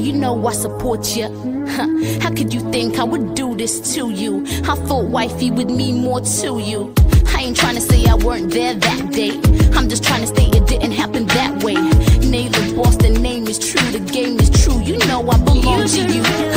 you know I support you. How could you think I would do this to you? I thought wifey would mean more to you. I ain't trying to say I weren't there that day. I'm just trying to say it didn't happen that way. Naylor Boss, the name is true, the game is true. You know I belong to you.